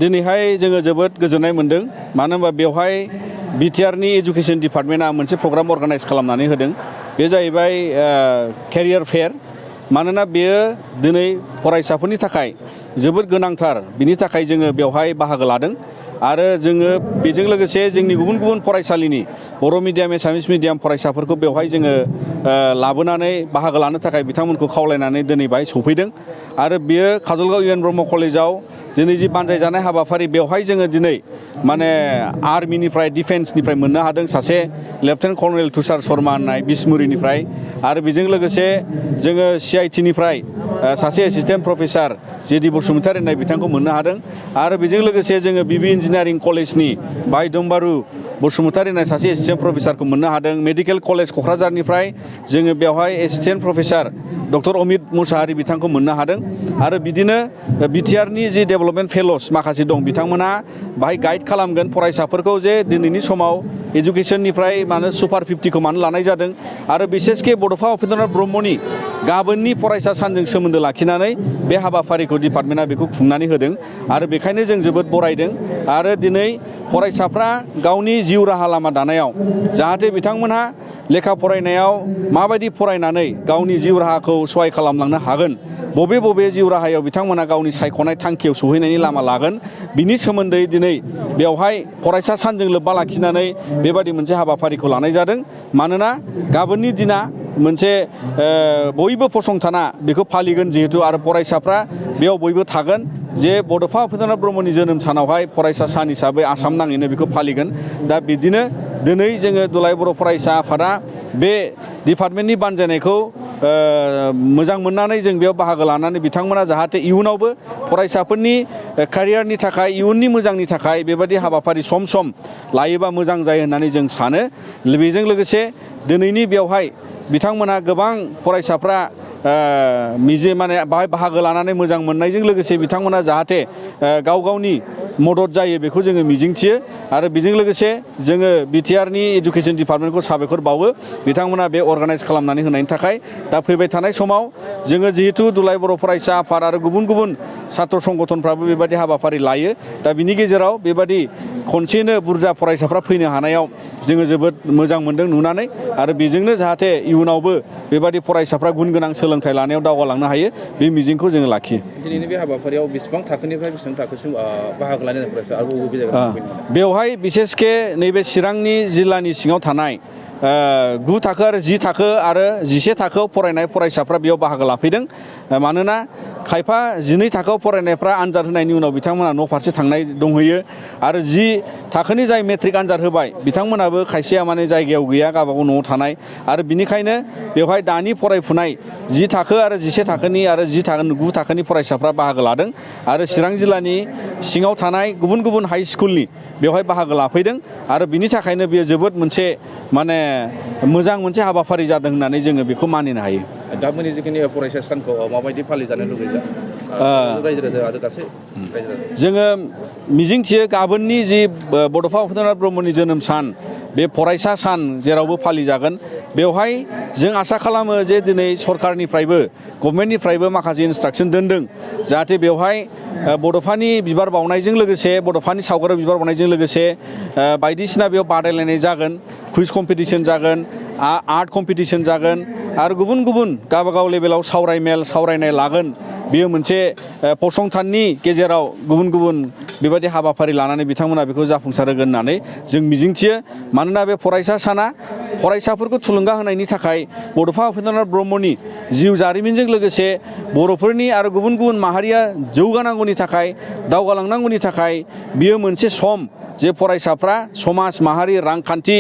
दिनैहाय जोङो जोबोद गोजोननाय मोन्दों मानो होनबा बेवहाय बिटिआरनि एजुकेशन डिपार्टमेन्टआ मोनसे प्रग्राम अर्गानाइज खालामनानै होदों बे जाहैबाय केरियार फेयार मानोना बेयो दिनै फरायसाफोरनि थाखाय जोबोद गोनांथार बिनि थाखाय जोङो बेवहाय बाहागो लादों आरो जोङो बेजों लोगोसे जोंनि गुबुन गुबुन फरायसालिनि बर' मिडियाम एसामिस मिडियाम फरायसाफोरखौ बेवहाय जोङो लाबोनानै बाहागो लानो थाखाय बिथांमोनखौ खावलायनानै दिनै बाहाय सफैदों आरो बियो काजलगाव इउ एन ब्रह्म कलेजाव दिनै जि बानजायजानाय हाबाफारि बेवहाय जोङो दिनै माने आर्मिनिफ्राय डिफेन्सनिफ्राय मोननो हादों सासे लेफ्टेनेन्ट कर्नेल तुषार शर्मा होननाय बिसमुरिनिफ्राय आरो बेजों लोगोसे जोङो CIT निफ्राय सासे एसिस्टेन्ट प्रफेसार JD बसुमतारी होननाय बिथांखौ मोननो हादों आरो बेजों लोगोसे जोङो BB इन्जिनियारिं कलेजनि भाई दम्बारु बसुमतारी होननाय सासे एसिस्टेन्ट प्रफेसारखौ मोननो हादों मेडिकेल कलेज क'क्राझारनिफ्राय जोङो बेवहाय assistant professor doctor Amit Mushahary बिथांखौ मोननो हादों आरो बिदिनो बिटिआरनि जि डेभेलपमेन्ट फेल'स माखासे दं बिथांमोनहा बाहाय गाइड खालामगोन फरायसाफोरखौ जे दिनैनि समाव एजुकेशननिफ्राय मानो सुपार 50खौ मानो लानाय जादों आरो बिसेसके बड'फा उपेन्द्रनाथ ब्रह्मनि गाबोननि फरायसा सानजों सोमोन्दो लाखिनानै बे हाबाफारिखौ डिपार्टमेन्टआ बेखौ खुंनानै होदों आरो बेखायनो जों जोबोद बरायदों आरो दिनै फरायसाफ्रा गावनि जिउ राहा लामा दानायाव जाहाथे बिथांमोनहा लेखा फरायनायाव माबायदि फरायनानै गावनि जिउ राहाखौ सहाय खालामलांनो हागोन बबे बबे जिउ राहायाव बिथांमोना गावनि सायख'नाय थांखियाव सौहैनायनि लामा लागोन बिनि सोमोन्दै दिनै बेवहाय फरायसा सानजों लोब्बा लाखिनानै बेबादि मोनसे हाबाफारिखौ लानाय जादों मानोना गाबोननि दिना मोनसे बयबो फसंथाना बेखौ फालिगोन जिहेतु आरो फरायसाफ्रा बेयाव बयबो थागोन जे बड'फा उपेन्द्रनाथ ब्रह्मनि जोनोम सानावहाय फरायसा सान हिसाबै आसाम नाङैनो बेखौ फालिगोन दा बिदिनो दिनै जोङो दुलाराय बर' फरायसा आफादा बे डिपार्टमेन्टनि बानजायनायखौ मोजां मोननानै जों बेयाव बाहागो लानानै बिथांमोना जाहाथे इयुनावबो फरायसाफोरनि केरियारनि थाखाय इयुननि मोजांनि थाखाय बेबायदि हाबाफारि सम सम लायोबा मोजां जायो होननानै जों सानो बेजों लोगोसे दिनैनि बेवहाय बिथांमोनहा गोबां फरायसाफ्रा माने बाहाय बाहागो लानानै मोजां मोननायजों लोगोसे बिथांमोना जाहाथे गाव गावनि मदद जायो बेखौ जोङो मिजिंथियो आरो बेजों लोगोसे जोङो बिटिआरनि एजुकेशन डिपार्टमेन्टखौ साबायखर बावो बिथांमोना बे अर्गानाइज खालामनानै होनायनि थाखाय दा फैबाय थानाय समाव जोङो जिहेतु दुलाराय बर' फरायसा आफाद आरो गुबुन गुबुन सात्र संगठनफ्राबो बेबायदि हाबाफारि लायो दा बिनि गेजेराव बेबायदि खनसेनो बुरजा फरायसाफ्रा फैनो हानायाव जोङो जोबोद मोजां मोनदों नुनानै आरो बेजोंनो जाहाथे इयुनावबो बेबायदि फरायसाफ्रा गुन गोनां सोलोंथाइ लानायाव दावगालांनो हायो बे मिजिंखौ जोङो लाखियो दिनैनि बे हाबाफारियाव बेसेबां थाखोनिफ्राय बेसेबां थाखोसिम बाहागो लानाय फरायसा आरो बबे जायगायाव बेवहाय बिसेसके नैबे चिरांनि जिल्लानि सिङाव थानाय 9 थाखो आरो 10 थाखो आरो 11 थाखोआव फरायनाय फरायसाफ्रा बेयाव बाहागो लाफैदों मानोना खायफा 12 थाखोआव फरायनायफ्रा आनजाद होनायनि उनाव बिथांमोना न' फारसे थांनाय दंहैयो आरो 10 थाखोनि जाय मेट्रिक आनजाद होबाय बिथांमोनाबो खायसेया माने जायगायाव गैया गावबागाव न'आव थानाय आरो बिनिखायनो बेवहाय दानि फरायफुनाय 10 थाखो आरो 11 थाखोनि आरो 9 थाखोनि फरायसाफ्रा बाहागो लादों आरो चिरां जिल्लानि सिङाव थानाय गुबुन गुबुन हाइ स्कुलनि बेवहाय बाहागो लाफैदों आरो बिनि थाखायनो बेयो जोबोद मोनसे माने मोजां मोनसे हाबाफारि जादों होननानै जोङो बेखौ मानिनो हायो गाबोननि जिखिनि फरायसा सानखौ माबायदि फालिजानो लुगैदों रायजो राजा आरो गासै जोङो मिजिंथियो गाबोननि जि बड'फा उपेन्द्रनाथ ब्रह्मनि जोनोम सान बे फरायसा सान जेरावबो फालिजागोन बेवहाय जों आसा खालामो जे दिनै सरकारनिफ्रायबो गभर्नमेन्टनिफ्रायबो माखासे इन्सट्राक्सन दोनदों जाहाथे बेवहाय बड'फानि बिबार बावनायजों लोगोसे बड'फानि सावगारियाव बिबार बावनायजों लोगोसे बायदिसिना बेयाव बादायलायनाय जागोन कुइज कम्पिटिसन जागोन आर्ट कम्पिटिसन जागोन आरो गुबुन गुबुन गावबागाव लेभेलाव सावरायनाय लागोन बेयो मोनसे फसंथाननि गेजेराव गुबुन गुबुन बेबायदि हाबाफारि लानानै बिथांमोना बेखौ जाफुंसार होगोन होननानै जों मिजिंथियो मानोना बे फरायसा साना फरायसाफोरखौ थुलुंगा होनायनि थाखाय बड'फा उपेन्द्रनाथ ब्रह्मनि जिउ जारिमिनजों लोगोसे बर'फोरनि आरो गुबुन गुबुन माहारिया जौगानांगौनि थाखाय दावगालांनांगौनि थाखाय बियो मोनसे सम जे फरायसाफ्रा समाज माहारि रांखान्थि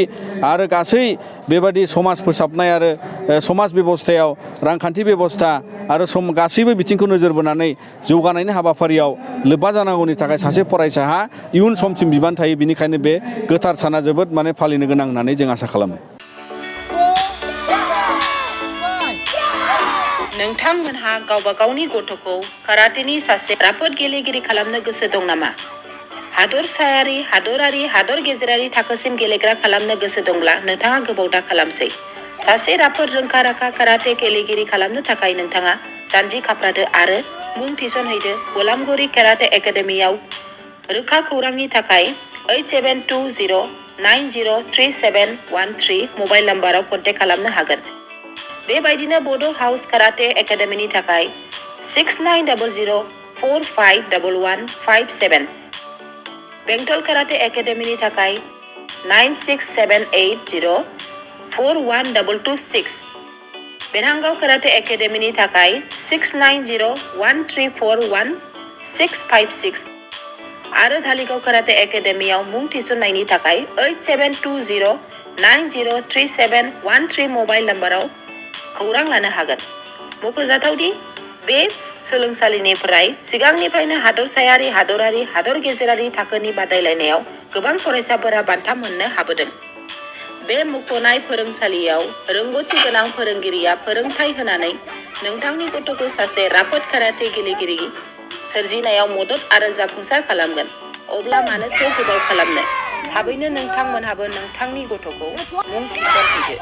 आरो गासै बेबादि समाज फोसाबनाय आरो समाज बेबस्थायाव रांखान्थि बेबस्था आरो गासैबो बिथिंखौ नोजोर बोनानै जौगानायनि हाबाफारियाव लोब्बा जानांगौनि थाखाय सासे फरायसाहा इयुन समसिम बिबान थायो बिनिखायनो बे गोथार साना जोबोद माने फालिनो गोनां होननानै जों आसा खालामो नोंथांमोनहा गावबा गावनि गथ'खौ काराटेनि सासे राफोद गेलेगिरि खालामनो गोसो दं नामा? हादरसायारि, हादरारि, हादर गेजेरारि थाखोसिम गेलेग्रा खालामनो गोसो दंब्ला नोंथाङा गोबाव दा खालामसै। सासे राफोद रोंखा-राखा काराटे गेलेगिरि खालामनो थाखाय नोंथाङा जानजि खाफ्रादो आरो मुं थिसनहैदो गलामगुरि काराटे एकाडेमियाव रोखा खौरांनि थाखाय 8720903713 मबाइल नाम्बाराव कन्टेक्ट खालामनो हागोन। बेबायदिनो बड' हाउस काराटे एकाडेमिनि थाखाय 6900451157, बेंटल काराटे एकाडेमिनि थाखाय 9678041226, बेरहांगाव काराटे एकाडेमिनि थाखाय 6901341656 आरो धालिगाव काराटे एकाडेमियाव मुं थिसननायनि थाखाय 8720903713 मबाइल नाम्बाराव खौरां लानो हागोन। मख'जाथावदि बे सोलोंसालिनिफ्राय सिगांनिफ्रायनो हादरसायारि, हादरारि, हादर गेजेरारि थाखोनि बादायलायनायाव गोबां फरायसाफोरा बान्था मोननो हाबोदों। बे मुंख'नाय फोरोंसालियाव रोंग'थि गोनां फोरोंगिरिया फोरोंथाय होनानै नोंथांनि गथ'खौ सासे राफोद काराटे गेलेगिरि सोरजिनायाव मदद आरो जाफुंसार खालामगोन। अब्ला मानोथो गोबाव खालामनो? थाबैनो नोंथांमोनहाबो नोंथांनि गथ'खौ मुं थिसनहैदो।